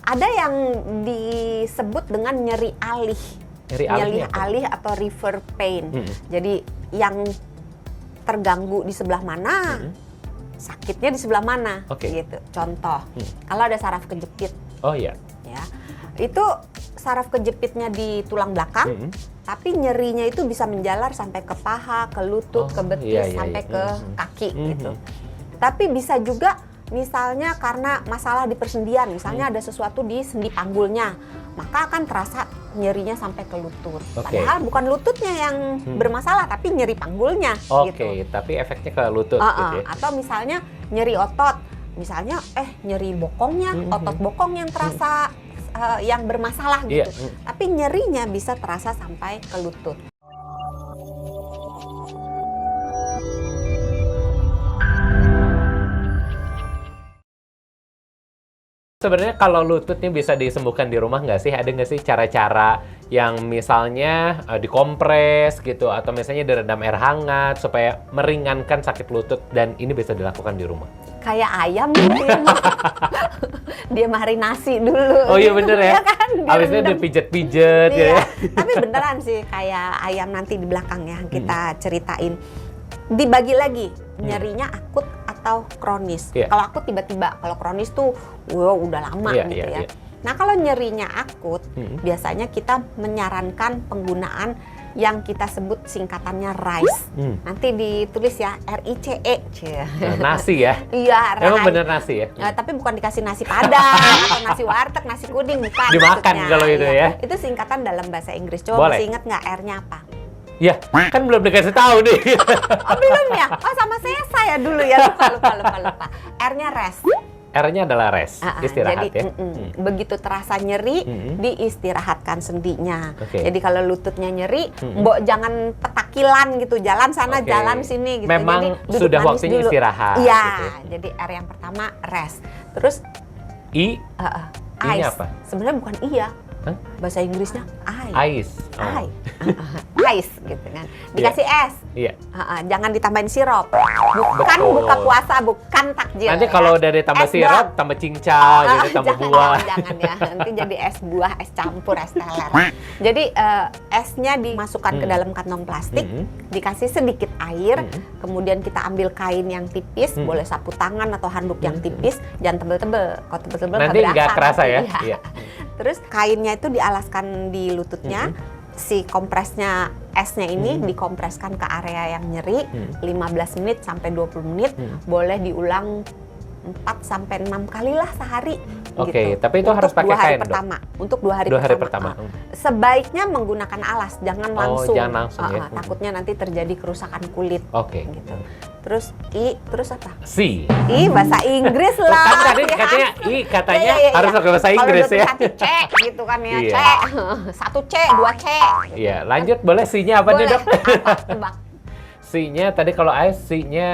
Ada yang disebut dengan nyeri alih. Nyeri alih atau river pain. Jadi yang terganggu di sebelah mana, sakitnya di sebelah mana, gitu. Contoh, kalau ada saraf kejepit. Oh iya. Ya, itu saraf kejepitnya di tulang belakang, tapi nyerinya itu bisa menjalar sampai ke paha, ke lutut, ke betis, sampai ke kaki gitu. Tapi bisa juga misalnya karena masalah di persendian, misalnya ada sesuatu di sendi panggulnya, maka akan terasa nyerinya sampai ke lutut. Padahal bukan lututnya yang bermasalah, tapi nyeri panggulnya. Gitu. Tapi efeknya ke lutut. Gitu ya. Atau misalnya nyeri otot, misalnya nyeri bokongnya, otot bokong yang terasa yang bermasalah gitu. Tapi nyerinya bisa terasa sampai ke lutut. Sebenarnya kalau lutut ini bisa disembuhkan di rumah nggak sih? Ada nggak sih cara-cara yang misalnya dikompres gitu, atau misalnya direndam air hangat supaya meringankan sakit lutut, dan ini bisa dilakukan di rumah? Kayak ayam gitu ya. Dia marinasi dulu. Oh iya bener ya? Kan? Habisnya dipijet-pijet ya. Tapi beneran sih kayak ayam nanti di belakang ya kita ceritain. Dibagi lagi nyerinya akut atau kronis. Kalau akut tiba-tiba, kalau kronis tuh udah lama gitu ya. Nah kalau nyerinya akut, biasanya kita menyarankan penggunaan yang kita sebut singkatannya RICE. Nanti ditulis ya, RICE. Nasi ya? Iya. Emang bener nasi ya? Tapi bukan dikasih nasi padang atau nasi warteg, nasi kuning, bukan. Dimakan maksudnya. kalau itu ya? Itu singkatan dalam bahasa Inggris. Coba masih inget nggak R-nya apa? Ya, kan belum dikasih tahu nih. Oh belum ya? Oh sama saya dulu ya, lupa. R-nya rest. R-nya adalah rest, istirahat jadi, ya. Begitu terasa nyeri, diistirahatkan sendinya. Jadi kalau lututnya nyeri, mbok jangan petakilan gitu, jalan sana, jalan sini gitu. Memang jadi, sudah waktunya dulu istirahat. Iya, gitu. Jadi R yang pertama rest. Terus I? I-nya apa? Sebenarnya bukan I ya. Bahasa Inggrisnya ice. Ice gitu kan. Dikasih es. Jangan ditambahin sirup. Bukan buka puasa, bukan takjil. Nanti kalau udah ditambah sirup, tambah cincau, gitu, tambah buah. Jangan ya. Nanti jadi es buah, es campur, es teler. Jadi esnya dimasukkan ke dalam kantong plastik, dikasih sedikit air, kemudian kita ambil kain yang tipis, boleh sapu tangan atau handuk yang tipis, jangan tebel-tebel. Kalau tebel-tebel nanti nggak kerasa ya. Terus kainnya itu dialaskan di lututnya, si kompresnya esnya ini dikompreskan ke area yang nyeri 15 menit sampai 20 menit, boleh diulang 4 sampai 6 kali lah sehari. Oke, tapi itu harus pakai kain, Untuk 2 hari pertama. Sebaiknya menggunakan alas, jangan langsung. Jangan langsung ya. Takutnya nanti terjadi kerusakan kulit. Gitu. Terus terus apa? C. Bahasa Inggris lah. Kan tadi katanya katanya harus pakai bahasa Inggris ya. Kalau C gitu kan ya, C. 1 C, 2 C. Iya, lanjut boleh C-nya apa nih, Dok? Tebak. C-nya tadi kalau C-nya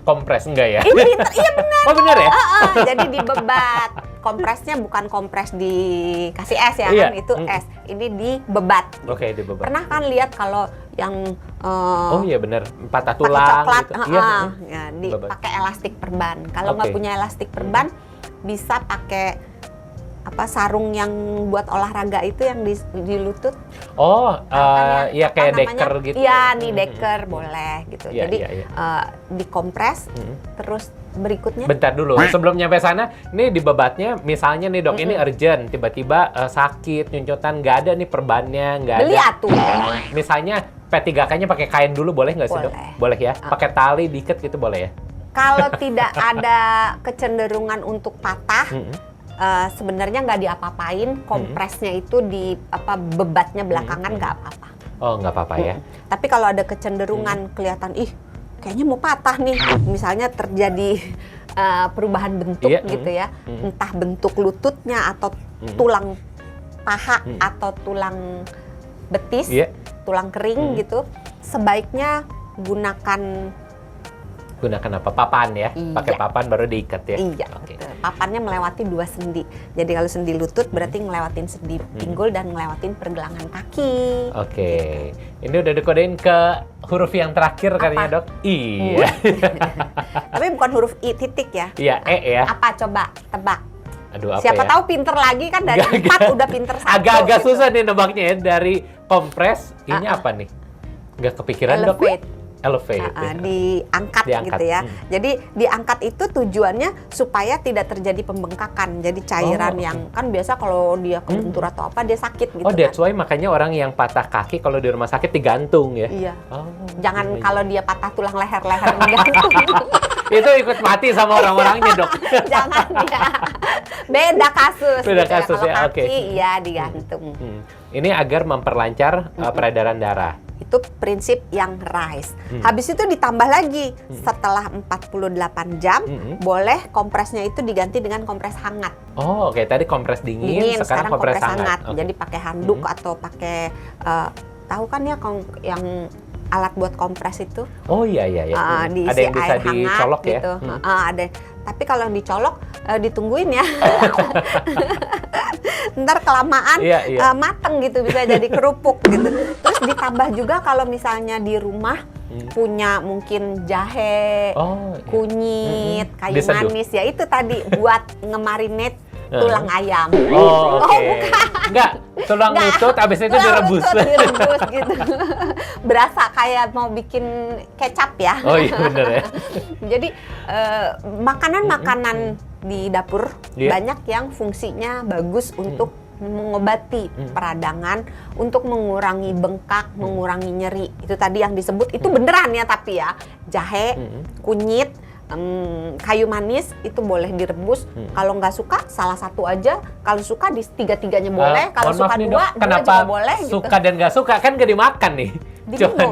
kompres enggak ya? Iya benar. Oh benar ya? Jadi dibebat. Kompresnya bukan kompres dikasih es ya kan, itu es. Ini dibebat. Oke, dibebat. Pernah kan lihat kalau yang oh iya benar, patah tulang coklat, gitu. Ya, dipakai elastik perban. Kalau nggak punya elastik perban, bisa pakai sarung yang buat olahraga itu yang di lutut. Iya kayak deker gitu. Iya, nih deker boleh gitu. Jadi dikompres, terus berikutnya. Bentar dulu, sebelum nyampe sana, nih di bebatnya, misalnya nih Dok, ini urgent, tiba-tiba sakit, nyuncutan, nggak ada nih perbannya, nggak ada. Beli atuh. Misalnya P3K-nya pakai kain dulu, boleh nggak sih Dok? Boleh ya? Pakai tali diikat gitu boleh ya? Kalau tidak ada kecenderungan untuk patah, sebenarnya nggak diapa-apain, kompresnya itu bebatnya belakangan nggak apa-apa. Oh, nggak apa-apa ya? Tapi kalau ada kecenderungan kelihatan, kayaknya mau patah nih, misalnya terjadi perubahan bentuk gitu ya, entah bentuk lututnya atau tulang paha atau tulang betis, tulang kering gitu, sebaiknya gunakan apa? Papan ya? Pakai papan baru diikat ya? Iya, papannya melewati 2 sendi. Jadi kalau sendi lutut berarti ngelewatin sendi pinggul dan ngelewatin pergelangan kaki. Ini udah dikodein ke huruf yang terakhir katanya Dok? I. Tapi bukan huruf I titik ya? Iya, E ya? Apa coba? Tebak. Aduh, apa Siapa ya? tahu pinter lagi kan dari 4 udah pinter 1. Agak-agak gitu. susah nih nebaknya ya. Dari kompres, ini apa nih? Nggak kepikiran dok. Elevate. Ya. Diangkat gitu ya. Jadi diangkat itu tujuannya supaya tidak terjadi pembengkakan. Jadi cairan yang kan biasa kalau dia kebentur atau apa dia sakit gitu. Oh, that's why makanya orang yang patah kaki kalau di rumah sakit digantung ya. Iya. Oh, Jangan kalau dia patah tulang leher digantung. itu ikut mati sama orang-orangnya dok. Jangan ya. Beda kasus. Beda gitu kasus Kalau ya, kaki oke. iya digantung. Ini agar memperlancar peredaran darah. Itu prinsip yang RICE. Habis itu ditambah lagi setelah 48 jam boleh kompresnya itu diganti dengan kompres hangat. Oh, oke. Tadi kompres dingin, sekarang kompres hangat. Okay. Jadi pakai handuk atau pakai tahu kan ya yang alat buat kompres itu? Oh iya. Diisi Ada yang bisa air hangat dicolok ya? gitu. Ada. Tapi kalau yang dicolok ditungguin ya. Ntar kelamaan mateng gitu, bisa jadi kerupuk gitu. Terus ditambah juga kalau misalnya di rumah punya mungkin jahe, kunyit, kayu manis ya itu tadi buat ngemarinate tulang ayam. Oh, oke. Bukan. Enggak, tulang lutut abis itu direbus. Direbus gitu. Berasa kayak mau bikin kecap ya. Oh iya bener ya. Jadi makanan-makanan di dapur banyak yang fungsinya bagus untuk mengobati peradangan, untuk mengurangi bengkak, mengurangi nyeri. Itu tadi yang disebut, itu beneran ya tapi ya. Jahe, kunyit, kayu manis itu boleh direbus. Kalau nggak suka salah satu aja. Kalau suka di tiga-tiganya boleh. Kalau suka dua juga boleh. Suka dan nggak suka kan nggak dimakan nih. Diminum.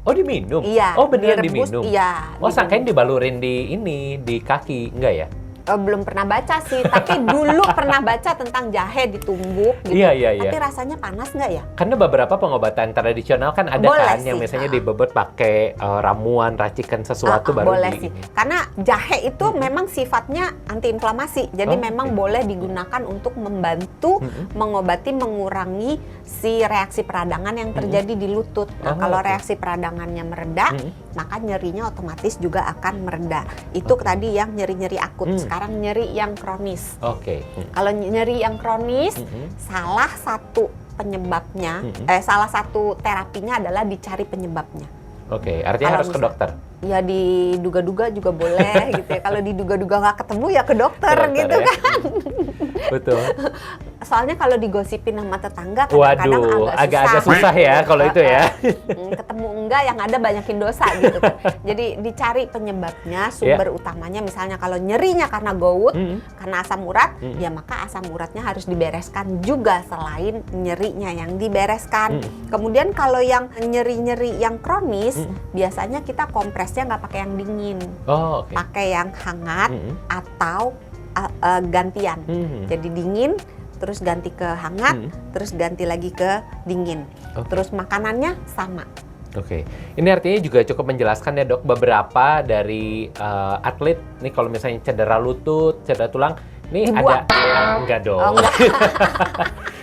Oh diminum? Iya. Oh beneran direbus, diminum? Iya. Oh sangkain dibalurin di kaki, enggak ya? Belum pernah baca sih, tapi dulu pernah baca tentang jahe ditumbuk gitu. Iya. Tapi rasanya panas nggak ya? Karena beberapa pengobatan tradisional kan ada boleh kan sih. yang misalnya dibebet pakai ramuan, racikan sesuatu baru boleh sih. Karena jahe itu memang sifatnya antiinflamasi. Jadi memang boleh digunakan untuk membantu mengobati, mengurangi si reaksi peradangan yang terjadi di lutut. Nah, kalau reaksi peradangannya mereda, maka nyerinya otomatis juga akan mereda. Itu tadi yang nyeri-nyeri akut. Sekarang nyeri yang kronis. Kalau nyeri yang kronis, salah satu penyebabnya, salah satu terapinya adalah dicari penyebabnya. Artinya harus ke dokter. Ya diduga-duga juga boleh gitu ya. Kalau diduga-duga nggak ketemu ya ke dokter gitu ya. Kan. Betul. Soalnya kalau digosipin sama tetangga kadang-kadang agak susah ya kalau itu ya. Ketemu enggak yang ada banyakin dosa gitu kan. Jadi dicari penyebabnya, sumber utamanya misalnya kalau nyerinya karena gout, karena asam urat, ya maka asam uratnya harus dibereskan juga selain nyerinya yang dibereskan. Kemudian kalau yang nyeri-nyeri yang kronis, biasanya kita kompresnya nggak pakai yang dingin. Pakai yang hangat atau gantian. Jadi dingin terus ganti ke hangat, terus ganti lagi ke dingin. Terus makanannya sama. Ini artinya juga cukup menjelaskan ya dok, beberapa dari atlet nih kalau misalnya cedera lutut, cedera tulang, nih dibuang. Enggak dong.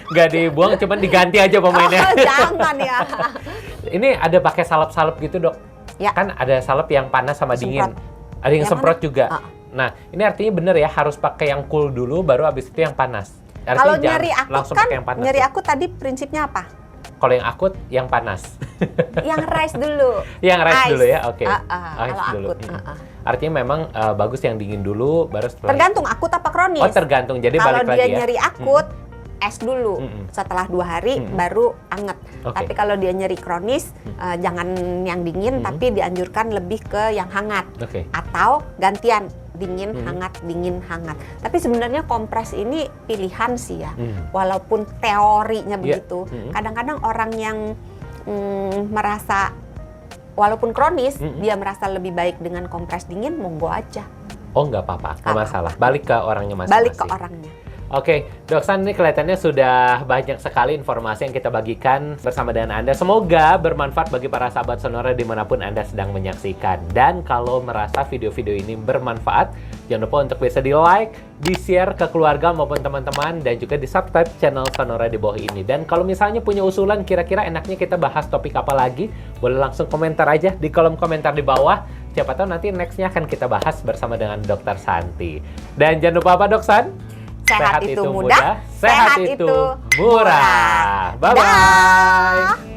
Enggak dibuang, cuman diganti aja pemainnya. Jangan ya. Ini ada pakai salep-salep gitu dok? Ya. Kan ada salep yang panas sama dingin. Ada yang semprot juga. Nah, ini artinya bener ya harus pakai yang cool dulu, baru abis itu yang panas. Kalau nyeri akut kan, nyeri ya. akut tadi prinsipnya apa? Kalau yang akut, yang panas. Yang RICE dulu. Yang RICE dulu ya, oke. Kalau akut. Artinya memang bagus yang dingin dulu, baru setelah. Tergantung akut apa kronis. Oh tergantung, jadi balik lagi ya. Kalau dia nyeri akut, es dulu. Setelah 2 hari baru anget. Tapi kalau dia nyeri kronis, jangan yang dingin, tapi dianjurkan lebih ke yang hangat. Atau gantian. Dingin, hangat, dingin, hangat. Tapi sebenarnya kompres ini pilihan sih ya. Walaupun teorinya begitu. Kadang-kadang orang yang merasa, walaupun kronis, dia merasa lebih baik dengan kompres dingin, monggo aja. Oh nggak apa-apa, nggak masalah. Balik ke orangnya masing-masing. Balik ke orangnya. Oke, Dok San, ini kelihatannya sudah banyak sekali informasi yang kita bagikan bersama dengan Anda. Semoga bermanfaat bagi para sahabat Sonora dimanapun Anda sedang menyaksikan. Dan kalau merasa video-video ini bermanfaat, jangan lupa untuk bisa di-like, di-share ke keluarga maupun teman-teman, dan juga di-subscribe channel Sonora di bawah ini. Dan kalau misalnya punya usulan, kira-kira enaknya kita bahas topik apa lagi, boleh langsung komentar aja di kolom komentar di bawah. Siapa tahu nanti next-nya akan kita bahas bersama dengan Dr. Santi. Dan jangan lupa apa, Dok San? Sehat itu mudah, sehat itu murah. Bye-bye. Dah.